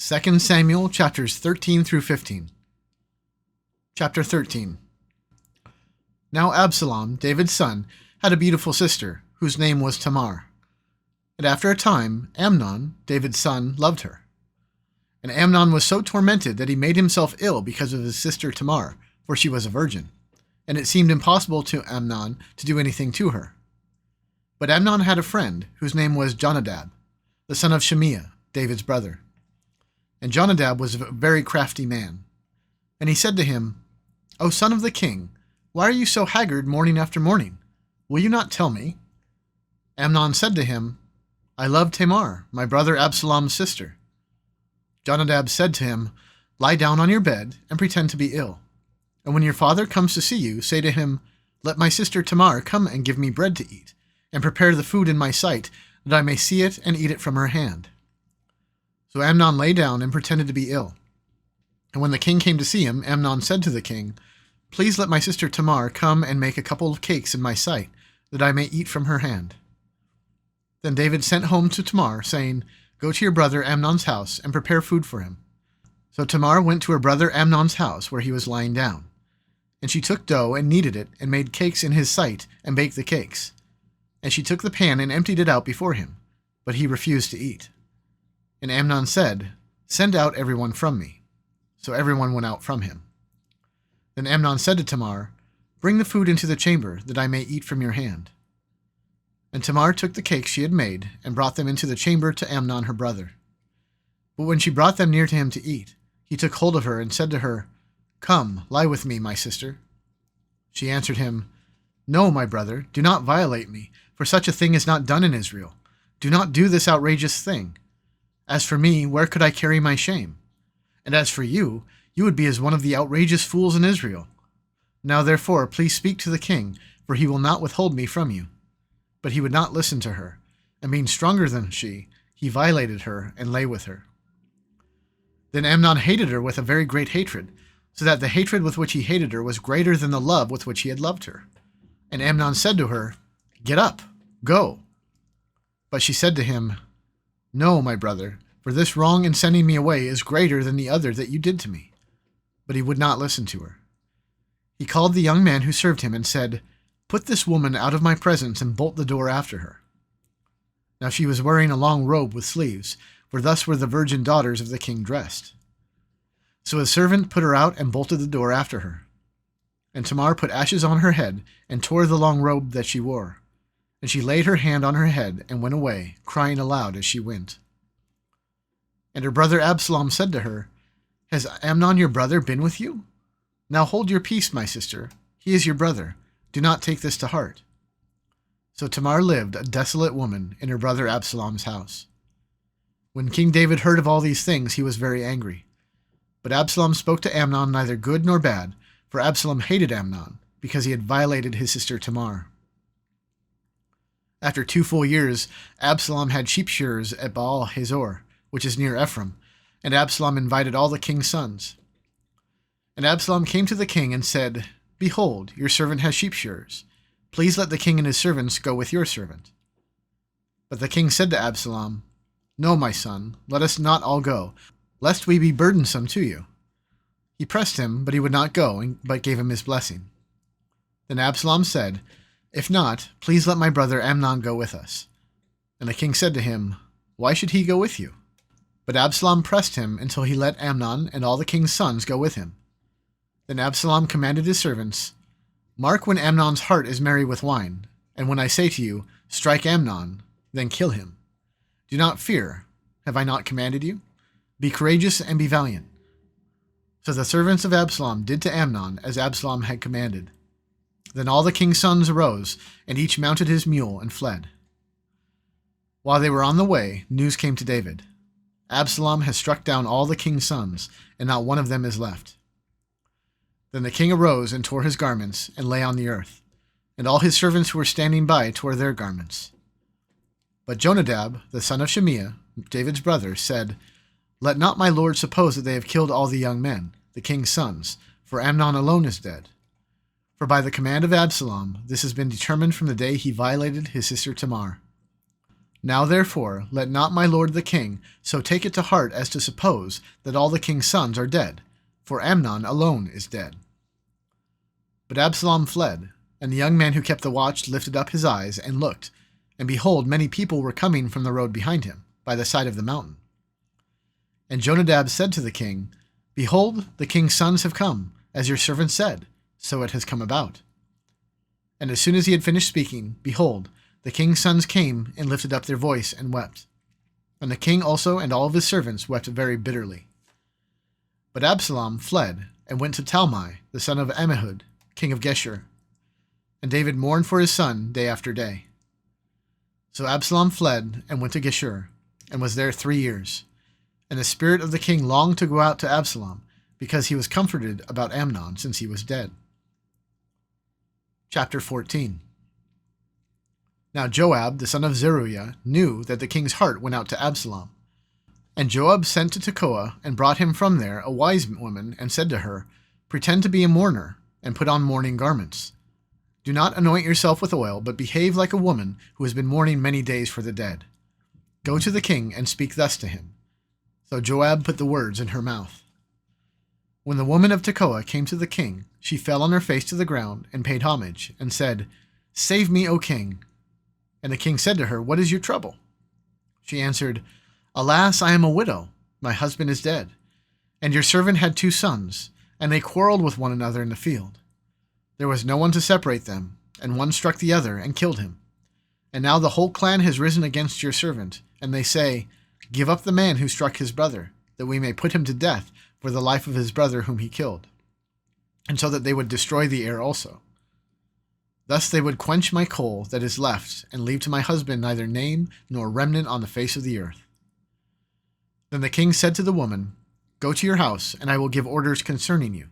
2 Samuel chapters 13 through 15. Chapter 13. Now Absalom, David's son, had a beautiful sister, whose name was Tamar. And after a time, Amnon, David's son, loved her. And Amnon was so tormented that he made himself ill because of his sister Tamar, for she was a virgin, and it seemed impossible to Amnon to do anything to her. But Amnon had a friend, whose name was Jonadab, the son of Shimeah, David's brother. And Jonadab was a very crafty man. And he said to him, O son of the king, why are you so haggard morning after morning? Will you not tell me? Amnon said to him, I love Tamar, my brother Absalom's sister. Jonadab said to him, Lie down on your bed and pretend to be ill. And when your father comes to see you, say to him, Let my sister Tamar come and give me bread to eat, and prepare the food in my sight, that I may see it and eat it from her hand. So Amnon lay down and pretended to be ill. And when the king came to see him, Amnon said to the king, Please let my sister Tamar come and make a couple of cakes in my sight, that I may eat from her hand. Then David sent home to Tamar, saying, Go to your brother Amnon's house and prepare food for him. So Tamar went to her brother Amnon's house, where he was lying down. And she took dough and kneaded it, and made cakes in his sight, and baked the cakes. And she took the pan and emptied it out before him, but he refused to eat. And Amnon said, Send out everyone from me. So everyone went out from him. Then Amnon said to Tamar, Bring the food into the chamber, that I may eat from your hand. And Tamar took the cakes she had made, and brought them into the chamber to Amnon her brother. But when she brought them near to him to eat, he took hold of her and said to her, Come, lie with me, my sister. She answered him, No, my brother, do not violate me, for such a thing is not done in Israel. Do not do this outrageous thing. As for me, where could I carry my shame? And as for you, you would be as one of the outrageous fools in Israel. Now therefore, please speak to the king, for he will not withhold me from you. But he would not listen to her, and being stronger than she, he violated her and lay with her. Then Amnon hated her with a very great hatred, so that the hatred with which he hated her was greater than the love with which he had loved her. And Amnon said to her, Get up, go. But she said to him, No, my brother, for this wrong in sending me away is greater than the other that you did to me. But he would not listen to her. He called the young man who served him and said, Put this woman out of my presence and bolt the door after her. Now she was wearing a long robe with sleeves, for thus were the virgin daughters of the king dressed. So his servant put her out and bolted the door after her. And Tamar put ashes on her head and tore the long robe that she wore. And she laid her hand on her head and went away, crying aloud as she went. And her brother Absalom said to her, Has Amnon your brother been with you? Now hold your peace, my sister. He is your brother. Do not take this to heart. So Tamar lived a desolate woman in her brother Absalom's house. When King David heard of all these things, he was very angry. But Absalom spoke to Amnon neither good nor bad, for Absalom hated Amnon, because he had violated his sister Tamar. After 2 full years, Absalom had sheep shearers at Baal Hazor, which is near Ephraim, and Absalom invited all the king's sons. And Absalom came to the king and said, Behold, your servant has sheep shearers. Please let the king and his servants go with your servant. But the king said to Absalom, No, my son, let us not all go, lest we be burdensome to you. He pressed him, but he would not go, but gave him his blessing. Then Absalom said, If not, please let my brother Amnon go with us. And the king said to him, Why should he go with you? But Absalom pressed him until he let Amnon and all the king's sons go with him. Then Absalom commanded his servants, Mark when Amnon's heart is merry with wine, and when I say to you, Strike Amnon, then kill him. Do not fear, have I not commanded you? Be courageous and be valiant. So the servants of Absalom did to Amnon as Absalom had commanded. Then all the king's sons arose, and each mounted his mule and fled. While they were on the way, news came to David. Absalom has struck down all the king's sons, and not one of them is left. Then the king arose and tore his garments, and lay on the earth, and all his servants who were standing by tore their garments. But Jonadab, the son of Shimeah, David's brother, said, Let not my lord suppose that they have killed all the young men, the king's sons, for Amnon alone is dead. For by the command of Absalom, this has been determined from the day he violated his sister Tamar. Now therefore let not my lord the king so take it to heart as to suppose that all the king's sons are dead, for Amnon alone is dead. But Absalom fled, and the young man who kept the watch lifted up his eyes and looked, and behold, many people were coming from the road behind him, by the side of the mountain. And Jonadab said to the king, Behold, the king's sons have come, as your servant said, so it has come about. And as soon as he had finished speaking, behold, the king's sons came and lifted up their voice and wept. And the king also and all of his servants wept very bitterly. But Absalom fled and went to Talmai, the son of Ammihud, king of Geshur. And David mourned for his son day after day. So Absalom fled and went to Geshur, and was there 3 years. And the spirit of the king longed to go out to Absalom, because he was comforted about Amnon, since he was dead. Chapter 14. Now Joab, the son of Zeruiah, knew that the king's heart went out to Absalom. And Joab sent to Tekoa, and brought him from there a wise woman, and said to her, Pretend to be a mourner, and put on mourning garments. Do not anoint yourself with oil, but behave like a woman who has been mourning many days for the dead. Go to the king and speak thus to him. So Joab put the words in her mouth. When the woman of Tekoa came to the king, she fell on her face to the ground and paid homage, and said, Save me, O king. And the king said to her, What is your trouble? She answered, Alas, I am a widow. My husband is dead. And your servant had 2 sons, and they quarreled with one another in the field. There was no one to separate them, and one struck the other and killed him. And now the whole clan has risen against your servant, and they say, Give up the man who struck his brother, that we may put him to death for the life of his brother whom he killed, and so that they would destroy the heir also. Thus they would quench my coal that is left, and leave to my husband neither name nor remnant on the face of the earth. Then the king said to the woman, Go to your house, and I will give orders concerning you.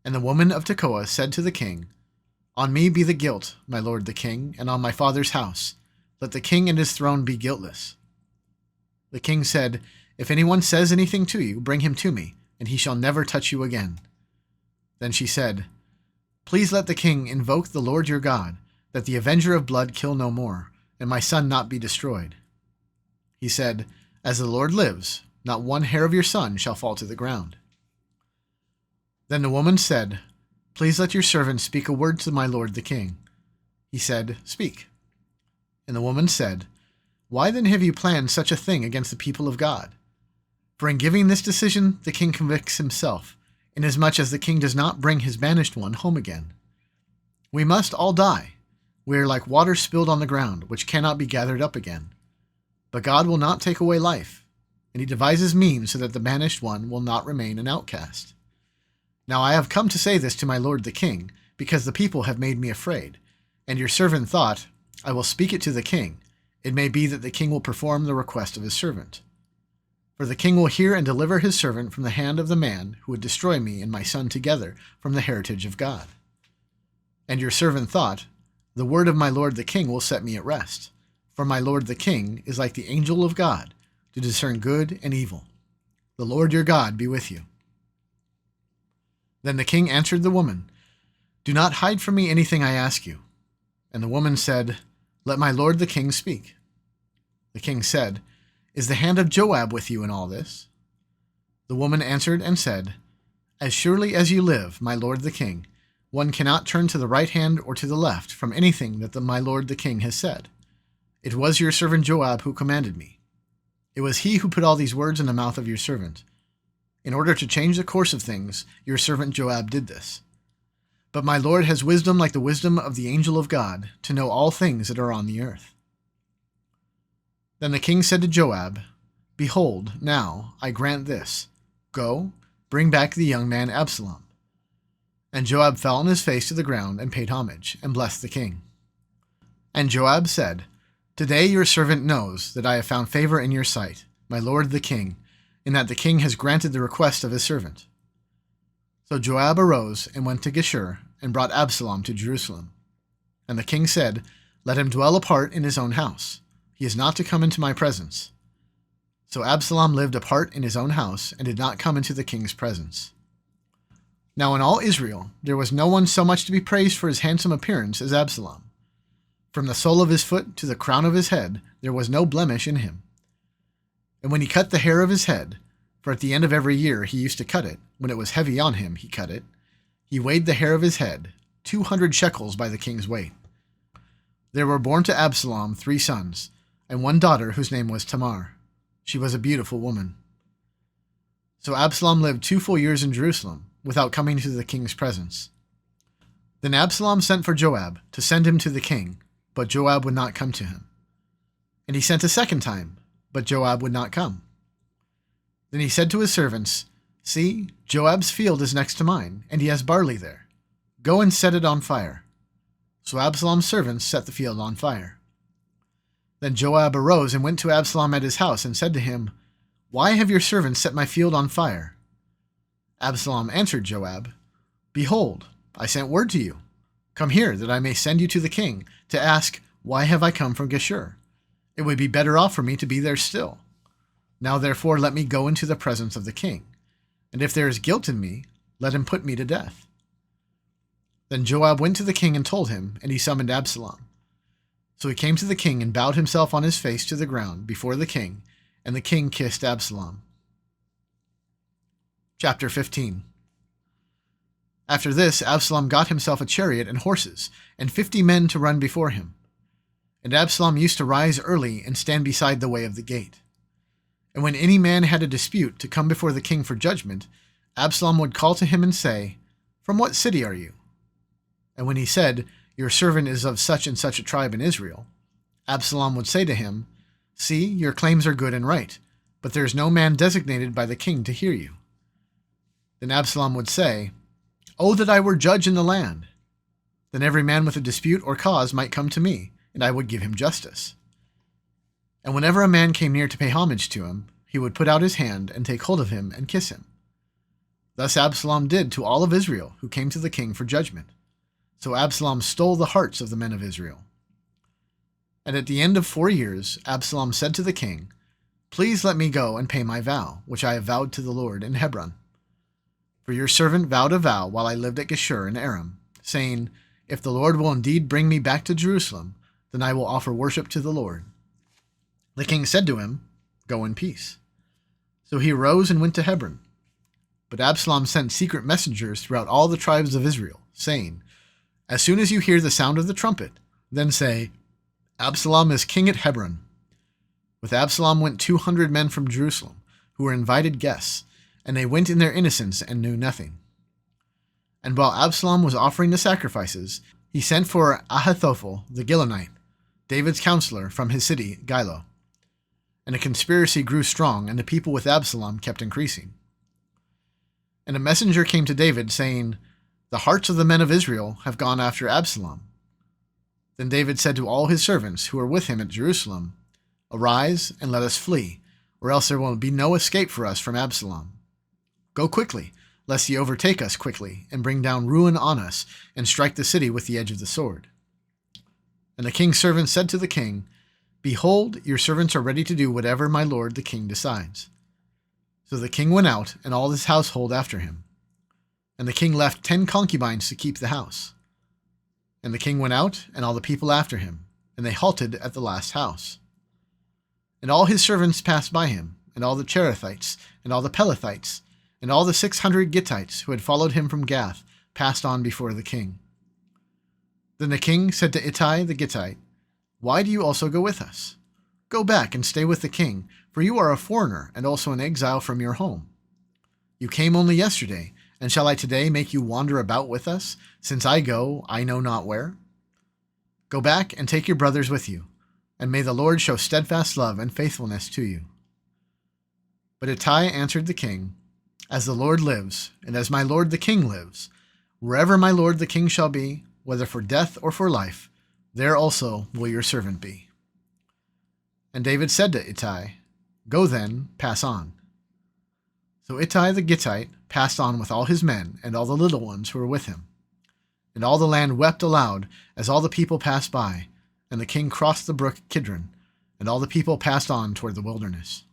And the woman of Tekoa said to the king, On me be the guilt, my lord the king, and on my father's house. Let the king and his throne be guiltless. The king said, If anyone says anything to you, bring him to me, and he shall never touch you again. Then she said, Please let the king invoke the Lord your God, that the avenger of blood kill no more, and my son not be destroyed. He said, As the Lord lives, not one hair of your son shall fall to the ground. Then the woman said, Please let your servant speak a word to my lord the king. He said, Speak. And the woman said, Why then have you planned such a thing against the people of God? For in giving this decision the king convicts himself, inasmuch as the king does not bring his banished one home again. We must all die. We are like water spilled on the ground, which cannot be gathered up again. But God will not take away life, and he devises means so that the banished one will not remain an outcast. Now I have come to say this to my lord the king, because the people have made me afraid, and your servant thought, I will speak it to the king. It may be that the king will perform the request of his servant. For the king will hear and deliver his servant from the hand of the man who would destroy me and my son together from the heritage of God. And your servant thought, The word of my lord the king will set me at rest, for my lord the king is like the angel of God, to discern good and evil. The Lord your God be with you. Then the king answered the woman, Do not hide from me anything I ask you. And the woman said, Let my lord the king speak. The king said, Is the hand of Joab with you in all this? The woman answered and said, As surely as you live, my lord the king, one cannot turn to the right hand or to the left from anything that my lord the king has said. It was your servant Joab who commanded me. It was he who put all these words in the mouth of your servant. In order to change the course of things, your servant Joab did this. But my lord has wisdom like the wisdom of the angel of God, to know all things that are on the earth. Then the king said to Joab, Behold, now I grant this. Go, bring back the young man Absalom. And Joab fell on his face to the ground and paid homage, and blessed the king. And Joab said, Today your servant knows that I have found favor in your sight, my lord the king, in that the king has granted the request of his servant. So Joab arose and went to Geshur, and brought Absalom to Jerusalem. And the king said, Let him dwell apart in his own house. He is not to come into my presence. So Absalom lived apart in his own house, and did not come into the king's presence. Now in all Israel there was no one so much to be praised for his handsome appearance as Absalom. From the sole of his foot to the crown of his head, there was no blemish in him. And when he cut the hair of his head, for at the end of every year he used to cut it, when it was heavy on him he cut it, he weighed the hair of his head, 200 shekels by the king's weight. There were born to Absalom 3 sons, and 1 daughter whose name was Tamar. She was a beautiful woman. So Absalom lived 2 full years in Jerusalem, without coming to the king's presence. Then Absalom sent for Joab to send him to the king, but Joab would not come to him. And he sent a second time, but Joab would not come. Then he said to his servants, "See, Joab's field is next to mine, and he has barley there. Go and set it on fire." So Absalom's servants set the field on fire. Then Joab arose and went to Absalom at his house and said to him, "Why have your servants set my field on fire?" Absalom answered Joab, "Behold, I sent word to you. Come here, that I may send you to the king, to ask, Why have I come from Geshur? It would be better off for me to be there still. Now therefore let me go into the presence of the king, and if there is guilt in me, let him put me to death." Then Joab went to the king and told him, and he summoned Absalom. So he came to the king and bowed himself on his face to the ground before the king, and the king kissed Absalom. Chapter 15. After this, Absalom got himself a chariot and horses, and 50 men to run before him. And Absalom used to rise early and stand beside the way of the gate. And when any man had a dispute to come before the king for judgment, Absalom would call to him and say, "From what city are you?" And when he said, "Your servant is of such and such a tribe in Israel," Absalom would say to him, "See, your claims are good and right, but there is no man designated by the king to hear you." Then Absalom would say, "Oh, that I were judge in the land! Then every man with a dispute or cause might come to me, and I would give him justice." And whenever a man came near to pay homage to him, he would put out his hand and take hold of him and kiss him. Thus Absalom did to all of Israel who came to the king for judgment. So Absalom stole the hearts of the men of Israel. And at the end of 4 years, Absalom said to the king, "Please let me go and pay my vow, which I have vowed to the Lord in Hebron. For your servant vowed a vow while I lived at Geshur in Aram, saying, If the Lord will indeed bring me back to Jerusalem, then I will offer worship to the Lord." The king said to him, "Go in peace." So he arose and went to Hebron. But Absalom sent secret messengers throughout all the tribes of Israel, saying, "As soon as you hear the sound of the trumpet, then say, Absalom is king at Hebron." With Absalom went 200 men from Jerusalem, who were invited guests, and they went in their innocence and knew nothing. And while Absalom was offering the sacrifices, he sent for Ahithophel the Gilonite, David's counselor, from his city Gilo. And the conspiracy grew strong, and the people with Absalom kept increasing. And a messenger came to David, saying, "The hearts of the men of Israel have gone after Absalom." Then David said to all his servants who were with him at Jerusalem, "Arise, and let us flee, or else there will be no escape for us from Absalom. Go quickly, lest he overtake us quickly, and bring down ruin on us, and strike the city with the edge of the sword." And the king's servants said to the king, "Behold, your servants are ready to do whatever my lord the king decides." So the king went out, and all his household after him. And the king left 10 concubines to keep the house. And the king went out, and all the people after him, and they halted at the last house. And all his servants passed by him, and all the Cherethites, and all the Pelethites, and all the 600 Gittites who had followed him from Gath passed on before the king. Then the king said to Ittai the Gittite, "Why do you also go with us? Go back and stay with the king, for you are a foreigner and also an exile from your home. You came only yesterday, and shall I today make you wander about with us, since I go I know not where? Go back and take your brothers with you, and may the Lord show steadfast love and faithfulness to you." But Ittai answered the king, "As the Lord lives, and as my lord the king lives, wherever my lord the king shall be, whether for death or for life, there also will your servant be." And David said to Ittai, "Go then, pass on." So Ittai the Gittite passed on with all his men and all the little ones who were with him. And all the land wept aloud as all the people passed by, and the king crossed the brook Kidron, and all the people passed on toward the wilderness.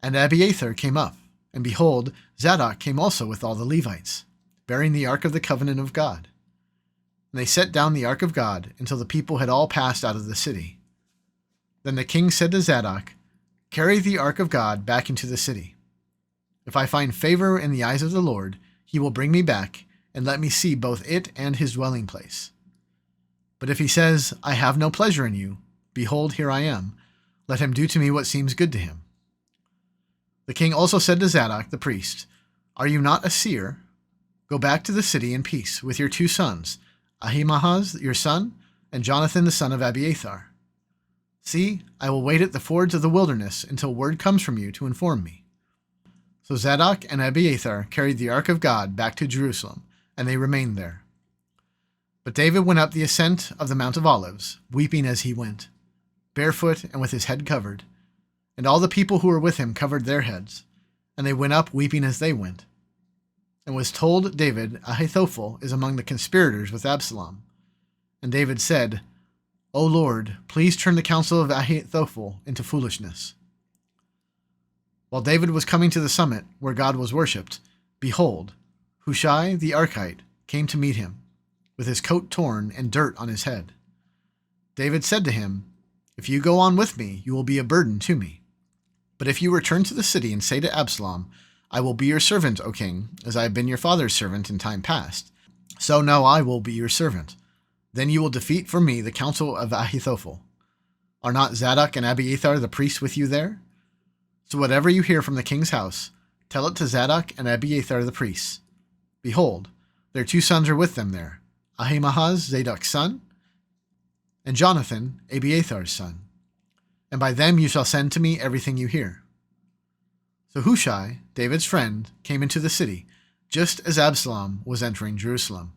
And Abiathar came up, and behold, Zadok came also with all the Levites, bearing the ark of the covenant of God. And they set down the ark of God until the people had all passed out of the city. Then the king said to Zadok, "Carry the ark of God back into the city. If I find favor in the eyes of the Lord, he will bring me back and let me see both it and his dwelling place. But if he says, 'I have no pleasure in you,' behold, here I am. Let him do to me what seems good to him." The king also said to Zadok the priest, "Are you not a seer? Go back to the city in peace with your 2 sons, Ahimaaz your son, and Jonathan the son of Abiathar. See, I will wait at the fords of the wilderness until word comes from you to inform me." So Zadok and Abiathar carried the ark of God back to Jerusalem, and they remained there. But David went up the ascent of the Mount of Olives, weeping as he went, barefoot and with his head covered. And all the people who were with him covered their heads, and they went up weeping as they went. And was told David, "Ahithophel is among the conspirators with Absalom." And David said, "O Lord, please turn the counsel of Ahithophel into foolishness." While David was coming to the summit where God was worshipped, behold, Hushai the Archite came to meet him, with his coat torn and dirt on his head. David said to him, "If you go on with me, you will be a burden to me. But if you return to the city and say to Absalom, 'I will be your servant, O king, as I have been your father's servant in time past,' so now I will be your servant. Then you will defeat for me the counsel of Ahithophel. Are not Zadok and Abiathar the priests with you there? So whatever you hear from the king's house, tell it to Zadok and Abiathar the priests. Behold, their 2 sons are with them there, Ahimaaz, Zadok's son, and Jonathan, Abiathar's son. And by them you shall send to me everything you hear." So Hushai, David's friend, came into the city, just as Absalom was entering Jerusalem.